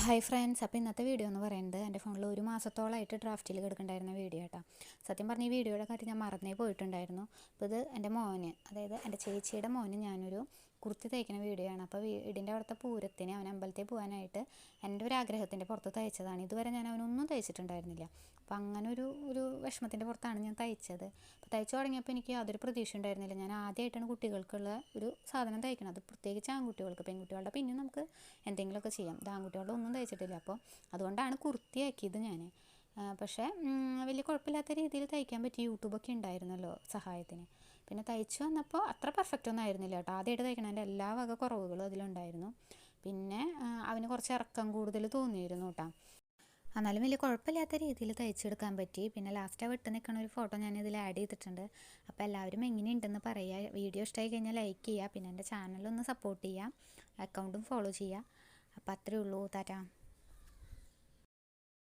Hi friends, അപ്പോൾ ഇന്നത്തെ video എന്ന് പറയുന്നത് എൻ്റെ ഫോണിൽ ഒരു മാസത്തോളമായിട്ട് ഡ്രാഫ്റ്റിൽ കിടക്കുന്നുണ്ടായിരുന്ന വീഡിയോ കേട്ടോ. സത്യം പറഞ്ഞ ഈ വീഡിയോയുടെ കാര്യം ഞാൻ മറന്നേ പോയിട്ടുണ്ടായിരുന്നു. അപ്പോൾ ഇത് എൻ്റെ മോന്, അതായത് എൻ്റെ ചേച്ചിയുടെ മോന് ഞാനൊരു കുർത്തി തയ്ക്കുന്ന വീഡിയോ ആണ്. അപ്പോൾ വീടിൻ്റെ അവിടുത്തെ പൂരത്തിന് അവൻ അമ്പലത്തിൽ പോകാനായിട്ട് എൻ്റെ ഒരു ആഗ്രഹത്തിൻ്റെ പുറത്ത് തയ്ച്ചതാണ്. ഇതുവരെ ഞാൻ അവനൊന്നും തയ്ച്ചിട്ടുണ്ടായിരുന്നില്ല. അപ്പോൾ അങ്ങനെ ഒരു വിഷമത്തിൻ്റെ പുറത്താണ് ഞാൻ തയ്ച്ചത്. അപ്പോൾ തയ്ച്ചു തുടങ്ങിയപ്പോൾ എനിക്ക് യാതൊരു പ്രതീക്ഷ ഉണ്ടായിരുന്നില്ല. ഞാൻ ആദ്യമായിട്ടാണ് കുട്ടികൾക്കുള്ള ഒരു സാധനം തയ്ക്കുന്നത്, പ്രത്യേകിച്ച് ആൺകുട്ടികൾക്ക്. പെൺകുട്ടികളുടെ പിന്നെ നമുക്ക് എന്തെങ്കിലുമൊക്കെ ചെയ്യാം. ഇത് ആൺകുട്ടികളുടെ ഒന്നും തയ്ച്ചിട്ടില്ല. അപ്പോൾ അതുകൊണ്ടാണ് കുർത്തിയാക്കിയത് ഞാൻ. പക്ഷേ വലിയ കുഴപ്പമില്ലാത്ത രീതിയിൽ തയ്ക്കാൻ പറ്റി. യൂട്യൂബൊക്കെ ഉണ്ടായിരുന്നല്ലോ സഹായത്തിന്. പിന്നെ തയ്ച്ചു വന്നപ്പോൾ അത്ര പെർഫെക്റ്റ് ഒന്നും ആയിരുന്നില്ല കേട്ടോ. ആദ്യമായിട്ട് തയ്ക്കണതിൻ്റെ എല്ലാ വക കുറവുകളും അതിലുണ്ടായിരുന്നു. പിന്നെ അവന് കുറച്ച് ഇറക്കം കൂടുതൽ തോന്നിയിരുന്നു കേട്ടോ. എന്നാലും വലിയ കുഴപ്പമില്ലാത്ത രീതിയിൽ തയ്ച്ചെടുക്കാൻ പറ്റി. പിന്നെ ലാസ്റ്റ് വിട്ട് നിൽക്കുന്ന ഒരു ഫോട്ടോ ഞാൻ ഇതിൽ ആഡ് ചെയ്തിട്ടുണ്ട്. അപ്പോൾ എല്ലാവരും എങ്ങനെയുണ്ടെന്ന് പറയുക. വീഡിയോ ഇഷ്ടമായി കഴിഞ്ഞാൽ ലൈക്ക് ചെയ്യുക. പിന്നെ എൻ്റെ ചാനലൊന്ന് സപ്പോർട്ട് ചെയ്യുക, അക്കൗണ്ടും ഫോളോ ചെയ്യുക. അപ്പോൾ അത്രയേ ഉള്ളൂ. ടാറ്റാ.